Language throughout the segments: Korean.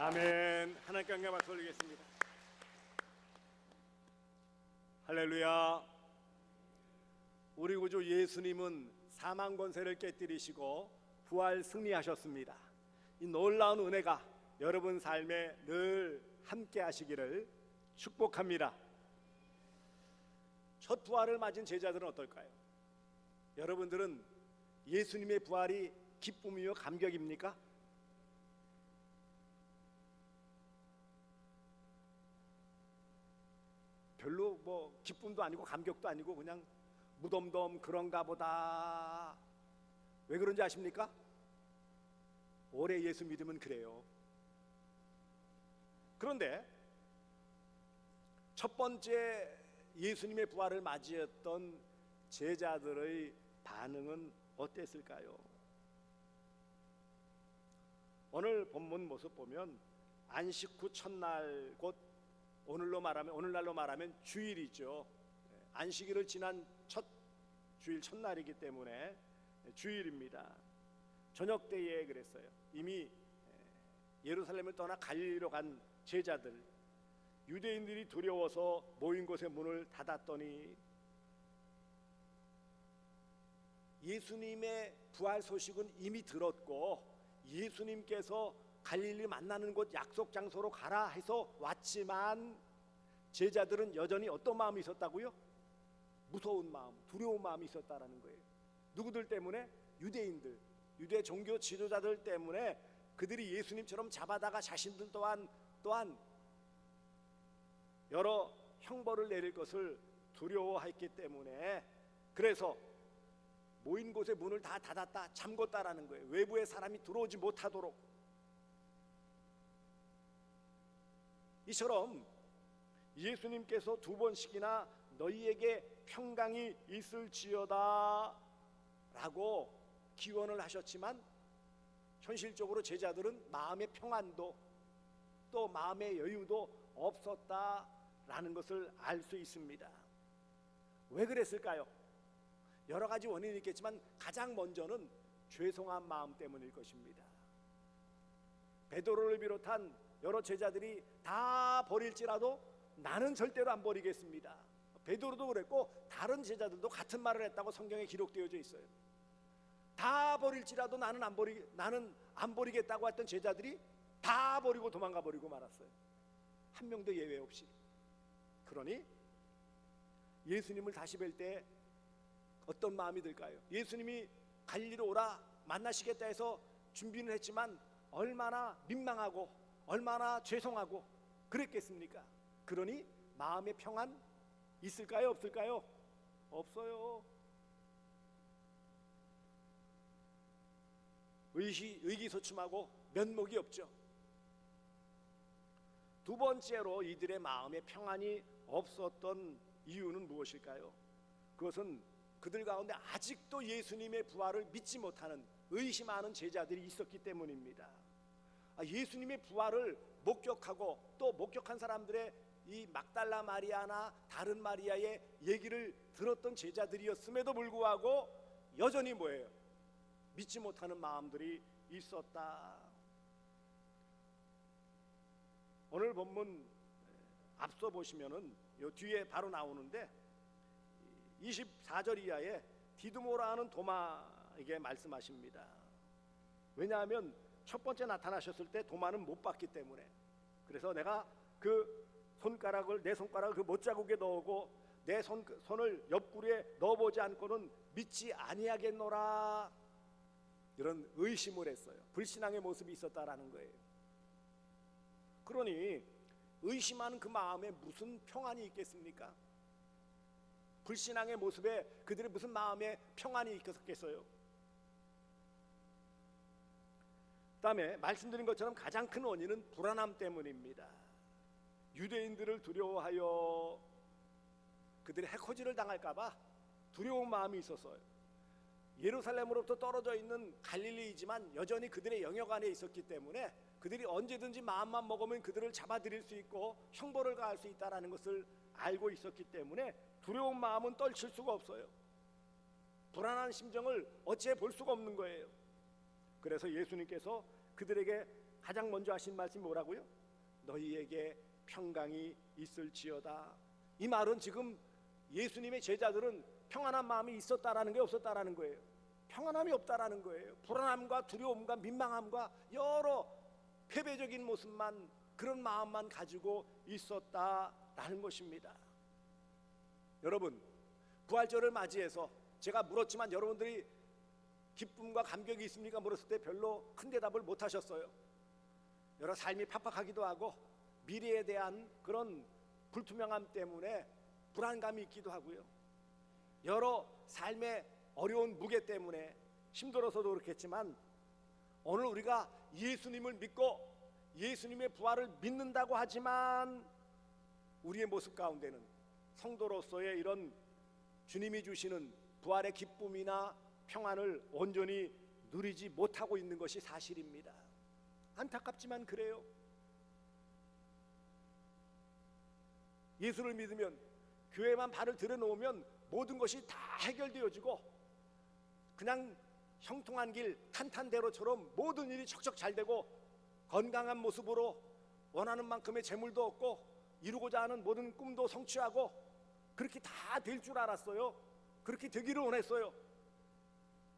아멘. 하나님께 영광 박수 올리겠습니다. 할렐루야. 우리 구주 예수님은 사망 권세를 깨뜨리시고 부활 승리하셨습니다. 이 놀라운 은혜가 여러분 삶에 늘 함께 하시기를 축복합니다. 첫 부활을 맞은 제자들은 어떨까요? 여러분들은 예수님의 부활이 기쁨이요 감격입니까? 별로 뭐 기쁨도 아니고 감격도 아니고 그냥 무덤덤 그런가 보다. 왜 그런지 아십니까? 오래 예수 믿으면 그래요. 그런데 첫 번째 예수님의 부활을 맞이했던 제자들의 반응은 어땠을까요? 오늘 본문 모습 보면 안식 후 첫날, 곧 오늘날로 말하면 주일이죠. 안식일을 지난 첫 주일 첫날이기 때문에 주일입니다. 저녁 때에 그랬어요. 이미 예루살렘을 떠나 갈릴리로 간 제자들, 유대인들이 두려워서 모인 곳의 문을 닫았더니 예수님의 부활 소식은 이미 들었고 예수님께서 갈릴리 만나는 곳 약속 장소로 가라 해서 왔지만 제자들은 여전히 어떤 마음이 있었다고요? 무서운 마음, 두려운 마음이 있었다라는 거예요. 누구들 때문에? 유대인들, 유대 종교 지도자들 때문에 그들이 예수님처럼 잡아다가 자신들 또한 여러 형벌을 내릴 것을 두려워했기 때문에 그래서 모인 곳의 문을 다 닫았다, 잠궜다라는 거예요. 외부의 사람이 들어오지 못하도록. 이처럼 예수님께서 두 번씩이나 너희에게 평강이 있을지어다 라고 기원을 하셨지만 현실적으로 제자들은 마음의 평안도 또 마음의 여유도 없었다라는 것을 알 수 있습니다. 왜 그랬을까요? 여러 가지 원인이 있겠지만 가장 먼저는 죄송한 마음 때문일 것입니다. 베드로를 비롯한 여러 제자들이 다 버릴지라도 나는 절대로 안 버리겠습니다. 베드로도 그랬고 다른 제자들도 같은 말을 했다고 성경에 기록되어져 있어요. 다 버릴지라도 나는 안 버리겠다고 했던 제자들이 다 버리고 도망가 버리고 말았어요. 한 명도 예외 없이. 그러니 예수님을 다시 뵐 때 어떤 마음이 들까요? 예수님이 갈릴리로 오라 만나시겠다 해서 준비는 했지만 얼마나 민망하고 얼마나 죄송하고 그랬겠습니까? 그러니 마음의 평안 있을까요? 없을까요? 없어요. 의기소침하고 면목이 없죠. 두 번째로 이들의 마음에 평안이 없었던 이유는 무엇일까요? 그것은 그들 가운데 아직도 예수님의 부활을 믿지 못하는 의심하는 제자들이 있었기 때문입니다. 예수님의 부활을 목격하고 또 목격한 사람들의 이 막달라 마리아나 다른 마리아의 얘기를 들었던 제자들이었음에도 불구하고 여전히 뭐예요? 믿지 못하는 마음들이 있었다. 오늘 본문 앞서 보시면은 요 뒤에 바로 나오는데 24절 이하에 디두모라 하는 도마에게 말씀하십니다. 왜냐하면 첫 번째 나타나셨을 때 도마는 못 봤기 때문에, 그래서 내가 내 손가락을 그 못자국에 넣고 내 손을 옆구리에 넣어보지 않고는 믿지 아니하겠노라, 이런 의심을 했어요. 불신앙의 모습이 있었다라는 거예요. 그러니 의심하는 그 마음에 무슨 평안이 있겠습니까? 불신앙의 모습에 그들의 무슨 마음에 평안이 있겠어요? 그다음에 말씀드린 것처럼 가장 큰 원인은 불안함 때문입니다. 유대인들을 두려워하여 그들이 해코지를 당할까봐 두려운 마음이 있었어요. 예루살렘으로부터 떨어져 있는 갈릴리이지만 여전히 그들의 영역 안에 있었기 때문에 그들이 언제든지 마음만 먹으면 그들을 잡아들일 수 있고 형벌을 가할 수 있다는 것을 알고 있었기 때문에 두려운 마음은 떨칠 수가 없어요. 불안한 심정을 어찌해 볼 수가 없는 거예요. 그래서 예수님께서 그들에게 가장 먼저 하신 말씀이 뭐라고요? 너희에게 평강이 있을지어다. 이 말은 지금 예수님의 제자들은 평안한 마음이 있었다라는 게 없었다라는 거예요. 평안함이 없다라는 거예요. 불안함과 두려움과 민망함과 여러 패배적인 모습만, 그런 마음만 가지고 있었다라는 것입니다. 여러분, 부활절을 맞이해서 제가 물었지만 여러분들이 기쁨과 감격이 있습니까? 물었을 때 별로 큰 대답을 못 하셨어요. 여러 삶이 팍팍하기도 하고 미래에 대한 그런 불투명함 때문에 불안감이 있기도 하고요. 여러 삶의 어려운 무게 때문에 힘들어서도 그렇겠지만, 오늘 우리가 예수님을 믿고 예수님의 부활을 믿는다고 하지만 우리의 모습 가운데는 성도로서의 이런 주님이 주시는 부활의 기쁨이나 평안을 온전히 누리지 못하고 있는 것이 사실입니다. 안타깝지만 그래요. 예수를 믿으면, 교회만 발을 들여놓으면 모든 것이 다 해결되어지고 그냥 형통한 길 탄탄대로처럼 모든 일이 척척 잘 되고 건강한 모습으로 원하는 만큼의 재물도 얻고 이루고자 하는 모든 꿈도 성취하고 그렇게 다 될 줄 알았어요. 그렇게 되기를 원했어요.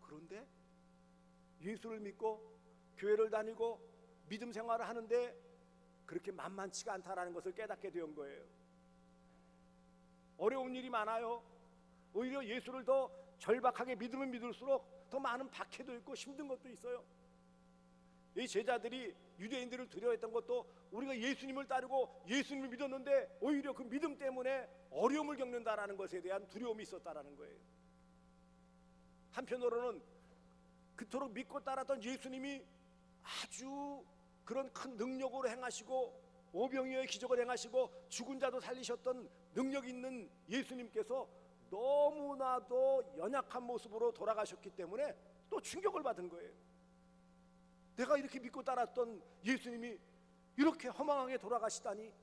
그런데 예수를 믿고 교회를 다니고 믿음 생활을 하는데 그렇게 만만치가 않다라는 것을 깨닫게 된 거예요. 어려운 일이 많아요. 오히려 예수를 더 절박하게 믿으면 믿을수록 더 많은 박해도 있고 힘든 것도 있어요. 이 제자들이 유대인들을 두려워했던 것도 우리가 예수님을 따르고 예수님을 믿었는데 오히려 그 믿음 때문에 어려움을 겪는다라는 것에 대한 두려움이 있었다라는 거예요. 한편으로는 그토록 믿고 따랐던 예수님이 아주 그런 큰 능력으로 행하시고 오병이어의 기적을 행하시고 죽은 자도 살리셨던 능력 있는 예수님께서 너무나도 연약한 모습으로 돌아가셨기 때문에 또 충격을 받은 거예요. 내가 이렇게 믿고 따랐던 예수님이 이렇게 허망하게 돌아가시다니.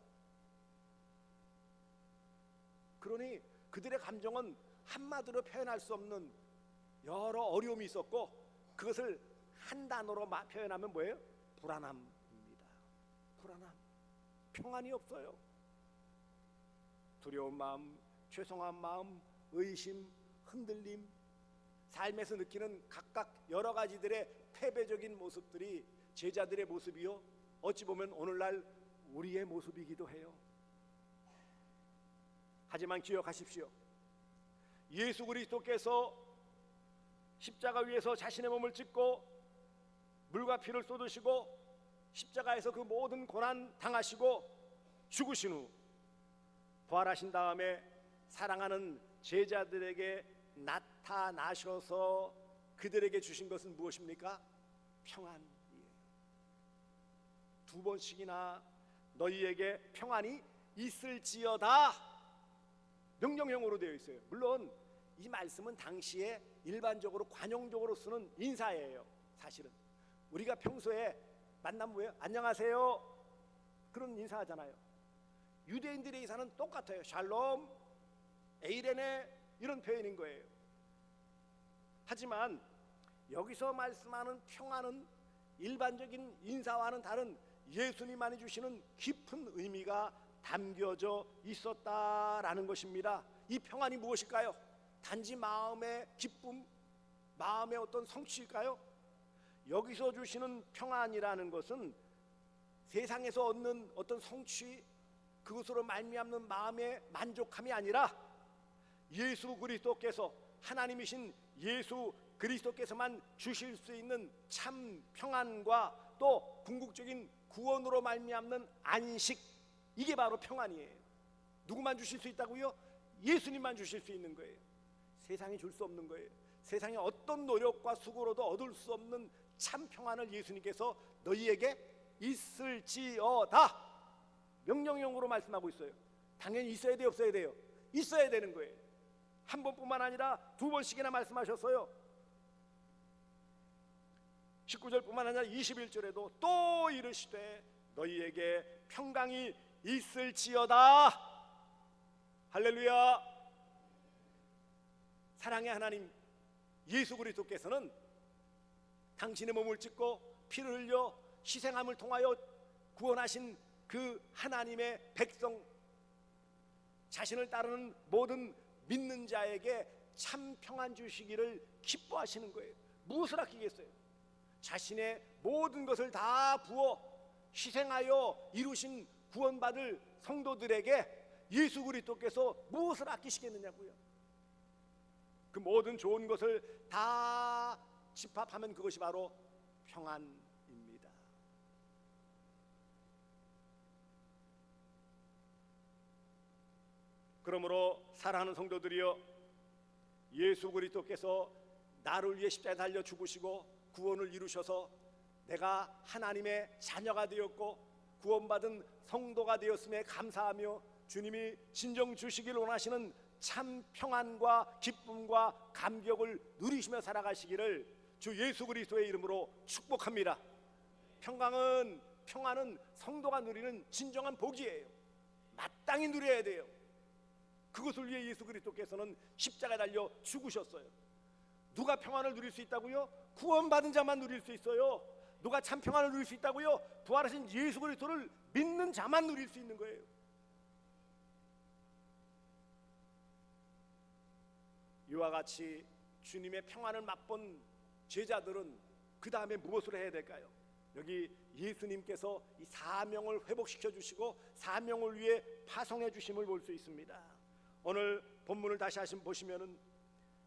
그러니 그들의 감정은 한마디로 표현할 수 없는 여러 어려움이 있었고, 그것을 한 단어로 표현하면 뭐예요? 불안함입니다. 불안함, 평안이 없어요. 두려운 마음, 죄송한 마음, 의심, 흔들림, 삶에서 느끼는 각각 여러 가지들의 패배적인 모습들이 제자들의 모습이요, 어찌 보면 오늘날 우리의 모습이기도 해요. 하지만 기억하십시오. 예수 그리스도께서 십자가 위에서 자신의 몸을 찢고 물과 피를 쏟으시고 십자가에서 그 모든 고난 당하시고 죽으신 후 부활하신 다음에 사랑하는 제자들에게 나타나셔서 그들에게 주신 것은 무엇입니까? 평안이에요. 두 번씩이나 너희에게 평안이 있을지어다 명령형으로 되어 있어요. 물론 이 말씀은 당시에 일반적으로 관용적으로 쓰는 인사예요. 사실은 우리가 평소에 만나면 뭐예요? 안녕하세요, 그런 인사하잖아요. 유대인들의 인사는 똑같아요. 샬롬, 에이레네, 이런 표현인 거예요. 하지만 여기서 말씀하는 평안은 일반적인 인사와는 다른 예수님만이 주시는 깊은 의미가 담겨져 있었다라는 것입니다. 이 평안이 무엇일까요? 단지 마음의 기쁨, 마음의 어떤 성취일까요? 여기서 주시는 평안이라는 것은 세상에서 얻는 어떤 성취, 그것으로 말미암는 마음의 만족함이 아니라 예수 그리스도께서, 하나님이신 예수 그리스도께서만 주실 수 있는 참 평안과 또 궁극적인 구원으로 말미암는 안식, 이게 바로 평안이에요. 누구만 주실 수 있다고요? 예수님만 주실 수 있는 거예요. 세상이 줄 수 없는 거예요. 세상의 어떤 노력과 수고로도 얻을 수 없는 참 평안을 예수님께서 너희에게 있을지어다 명령형으로 말씀하고 있어요. 당연히 있어야 돼요, 없어야 돼요? 있어야 되는 거예요. 한 번뿐만 아니라 두 번씩이나 말씀하셨어요. 19절뿐만 아니라 21절에도 또 이르시되 너희에게 평강이 있을지어다. 할렐루야. 사랑의 하나님 예수 그리스도께서는 당신의 몸을 찢고 피를 흘려 희생함을 통하여 구원하신 그 하나님의 백성, 자신을 따르는 모든 믿는 자에게 참 평안 주시기를 기뻐하시는 거예요. 무엇을 아끼겠어요? 자신의 모든 것을 다 부어 희생하여 이루신 구원받을 성도들에게 예수 그리스도께서 무엇을 아끼시겠느냐고요. 그 모든 좋은 것을 다 집합하면 그것이 바로 평안입니다. 그러므로 사랑하는 성도들이여, 예수 그리스도께서 나를 위해 십자가에 달려 죽으시고 구원을 이루셔서 내가 하나님의 자녀가 되었고 구원받은 성도가 되었음에 감사하며 주님이 진정 주시길 원하시는 참 평안과 기쁨과 감격을 누리시며 살아가시기를 주 예수 그리스도의 이름으로 축복합니다. 평안은 성도가 누리는 진정한 복이에요. 마땅히 누려야 돼요. 그것을 위해 예수 그리스도께서는 십자가에 달려 죽으셨어요. 누가 평안을 누릴 수 있다고요? 구원받은 자만 누릴 수 있어요. 누가 참 평안을 누릴 수 있다고요? 부활하신 예수 그리스도를 믿는 자만 누릴 수 있는 거예요. 이와 같이 주님의 평안을 맛본 제자들은 그 다음에 무엇을 해야 될까요? 여기 예수님께서 이 사명을 회복시켜 주시고 사명을 위해 파송해 주심을 볼 수 있습니다. 오늘 본문을 다시 보시면은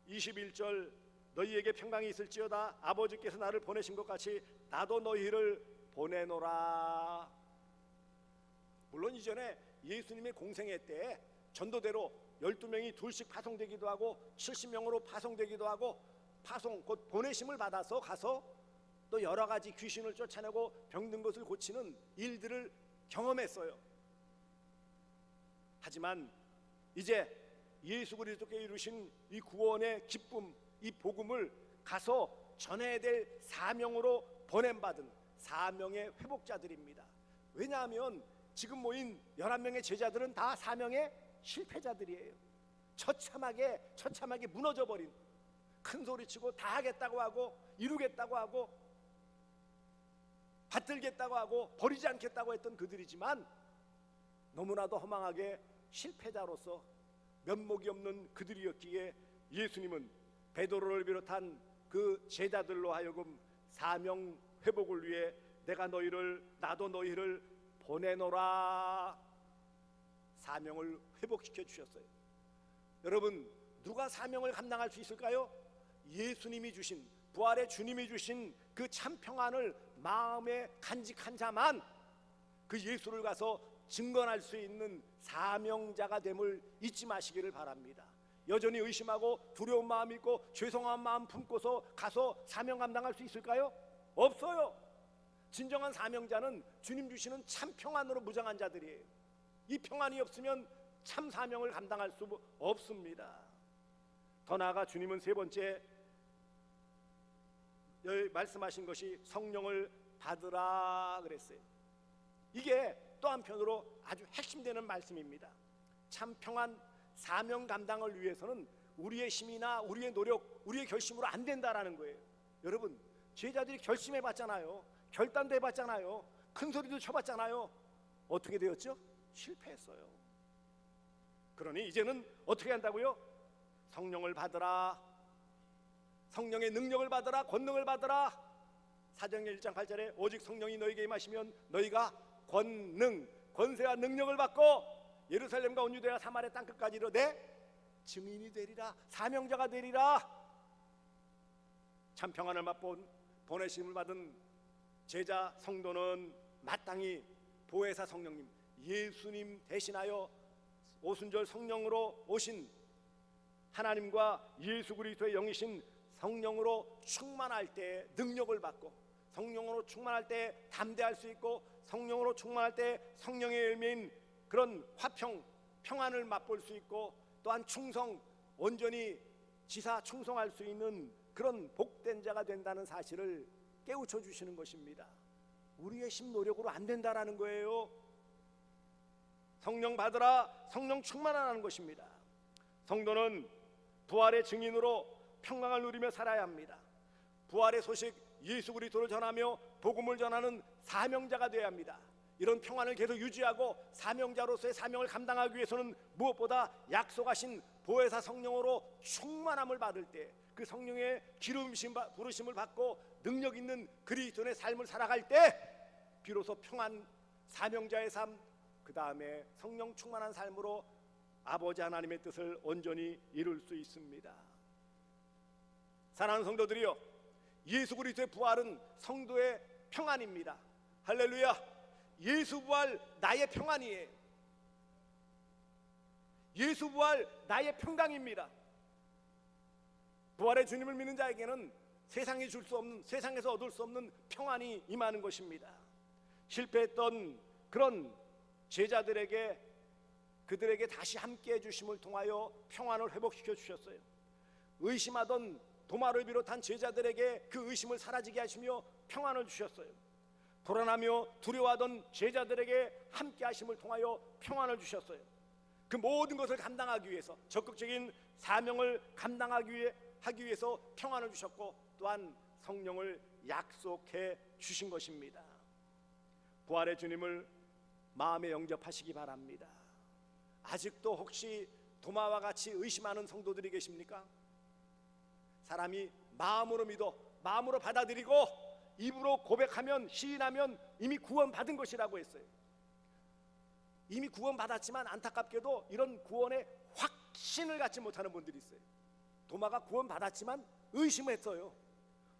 21절, 너희에게 평강이 있을지어다 아버지께서 나를 보내신 것 같이 나도 너희를 보내노라. 물론 이전에 예수님의 공생애 때 전도대로 12명이 둘씩 파송되기도 하고 70명으로 파송되기도 하고 곧 보내심을 받아서 가서 또 여러 가지 귀신을 쫓아내고 병든 것을 고치는 일들을 경험했어요. 하지만 이제 예수 그리스도께 이루신 이 구원의 기쁨, 이 복음을 가서 전해야 될 사명으로 보냄받은 사명의 회복자들입니다. 왜냐하면 지금 모인 11명의 제자들은 다 사명의 실패자들이에요. 처참하게 무너져버린, 큰 소리치고 다 하겠다고 하고 이루겠다고 하고 받들겠다고 하고 버리지 않겠다고 했던 그들이지만 너무나도 허망하게 실패자로서 면목이 없는 그들이었기에 예수님은 베드로를 비롯한 그 제자들로 하여금 사명 회복을 위해 나도 너희를 보내노라 사명을 회복시켜 주셨어요. 여러분, 누가 사명을 감당할 수 있을까요? 예수님이 주신, 부활의 주님이 주신 그 참 평안을 마음에 간직한 자만 그 예수를 가서 증거할 수 있는 사명자가 됨을 잊지 마시기를 바랍니다. 여전히 의심하고 두려운 마음 있고 죄송한 마음 품고서 가서 사명 감당할 수 있을까요? 없어요. 진정한 사명자는 주님 주시는 참 평안으로 무장한 자들이에요. 이 평안이 없으면 참 사명을 감당할 수 없습니다. 더 나아가 주님은 세 번째 여기 말씀하신 것이 성령을 받으라 그랬어요. 이게 또 한편으로 아주 핵심되는 말씀입니다. 참 평안 사명 감당을 위해서는 우리의 힘이나 우리의 노력, 우리의 결심으로 안 된다라는 거예요. 여러분, 제자들이 결심해봤잖아요. 결단도 해봤잖아요. 큰 소리도 쳐봤잖아요. 어떻게 되었죠? 실패했어요. 그러니 이제는 어떻게 한다고요? 성령을 받으라, 성령의 능력을 받으라, 권능을 받으라. 사도행전 1장 8절에 오직 성령이 너희에게 임하시면 너희가 권능, 권세와 능력을 받고 예루살렘과 온 유대와 사마리아 땅끝까지 이르러 내 증인이 되리라, 사명자가 되리라. 참 평안을 맛본 보내심을 받은 제자 성도는 마땅히 보혜사 성령님, 예수님 대신하여 오순절 성령으로 오신 하나님과 예수 그리스도의 영이신 성령으로 충만할 때 능력을 받고, 성령으로 충만할 때 담대할 수 있고, 성령으로 충만할 때 성령의 열매인 그런 화평, 평안을 맛볼 수 있고, 또한 충성, 온전히 지사 충성할 수 있는 그런 복된 자가 된다는 사실을 깨우쳐 주시는 것입니다. 우리의 힘 노력으로 안 된다라는 거예요. 성령 받으라, 성령 충만하라는 것입니다. 성도는 부활의 증인으로 평강을 누리며 살아야 합니다. 부활의 소식 예수 그리스도를 전하며 복음을 전하는 사명자가 되어야 합니다. 이런 평안을 계속 유지하고 사명자로서의 사명을 감당하기 위해서는 무엇보다 약속하신 보혜사 성령으로 충만함을 받을 때, 그 성령의 부르심을 받고 능력 있는 그리스도인의 삶을 살아갈 때 비로소 평안, 사명자의 삶, 그 다음에 성령 충만한 삶으로 아버지 하나님의 뜻을 온전히 이룰 수 있습니다. 사랑하는 성도들이요, 예수 그리스도의 부활은 성도의 평안입니다. 할렐루야. 예수 부활 나의 평안이에요. 예수 부활 나의 평강입니다. 부활의 주님을 믿는 자에게는 세상이 줄 수 없는, 세상에서 얻을 수 없는 평안이 임하는 것입니다. 실패했던 그런 제자들에게, 그들에게 다시 함께 해주심을 통하여 평안을 회복시켜 주셨어요. 의심하던 도마를 비롯한 제자들에게 그 의심을 사라지게 하시며 평안을 주셨어요. 불안하며 두려워하던 제자들에게 함께 하심을 통하여 평안을 주셨어요. 그 모든 것을 감당하기 위해서, 적극적인 사명을 감당하기 위해서 평안을 주셨고, 또한 성령을 약속해 주신 것입니다. 부활의 주님을 마음에 영접하시기 바랍니다. 아직도 혹시 도마와 같이 의심하는 성도들이 계십니까? 사람이 마음으로 믿어, 마음으로 받아들이고 입으로 고백하면, 시인하면 이미 구원받은 것이라고 했어요. 이미 구원받았지만 안타깝게도 이런 구원의 확신을 갖지 못하는 분들이 있어요. 도마가 구원받았지만 의심했어요.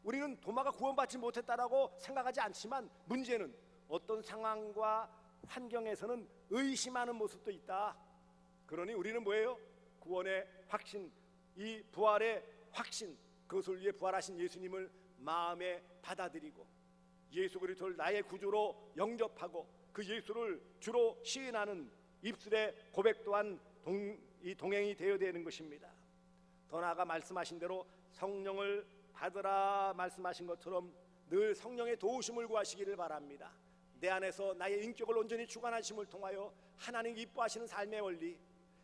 우리는 도마가 구원받지 못했다라고 생각하지 않지만, 문제는 어떤 상황과 환경에서는 의심하는 모습도 있다. 그러니 우리는 뭐예요? 구원의 확신, 이 부활의 확신, 그것을 위해 부활하신 예수님을 마음에 받아들이고 예수 그리스도를 나의 구주로 영접하고 그 예수를 주로 시인하는 입술의 고백 또한 동행이 되어야 되는 것입니다. 더 나아가 말씀하신 대로 성령을 받으라 말씀하신 것처럼 늘 성령의 도우심을 구하시기를 바랍니다. 내 안에서 나의 인격을 온전히 주관하심을 통하여 하나님 기뻐하시는 삶의 원리,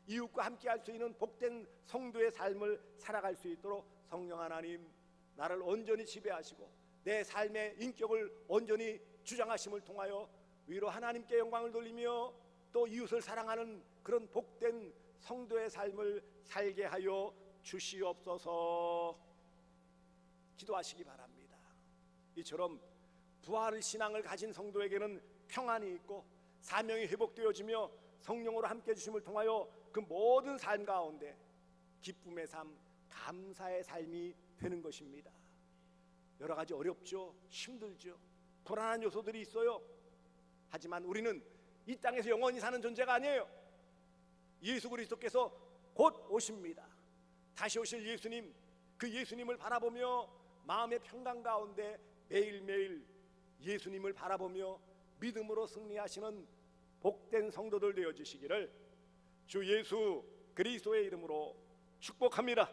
이웃과 함께 할 수 있는 복된 성도의 삶을 살아갈 수 있도록 성령 하나님 나를 온전히 지배하시고 내 삶의 인격을 온전히 주장하심을 통하여 위로 하나님께 영광을 돌리며 또 이웃을 사랑하는 그런 복된 성도의 삶을 살게 하여 주시옵소서. 기도하시기 바랍니다. 이처럼 부활 신앙을 가진 성도에게는 평안이 있고 사명이 회복되어지며 성령으로 함께 해주심을 통하여 그 모든 삶 가운데 기쁨의 삶, 감사의 삶이 되는 것입니다. 여러 가지 어렵죠, 힘들죠, 불안한 요소들이 있어요. 하지만 우리는 이 땅에서 영원히 사는 존재가 아니에요. 예수 그리스도께서 곧 오십니다. 다시 오실 예수님, 그 예수님을 바라보며 마음의 평강 가운데 매일매일 예수님을 바라보며 믿음으로 승리하시는 복된 성도들 되어주시기를 주 예수 그리스도의 이름으로 축복합니다.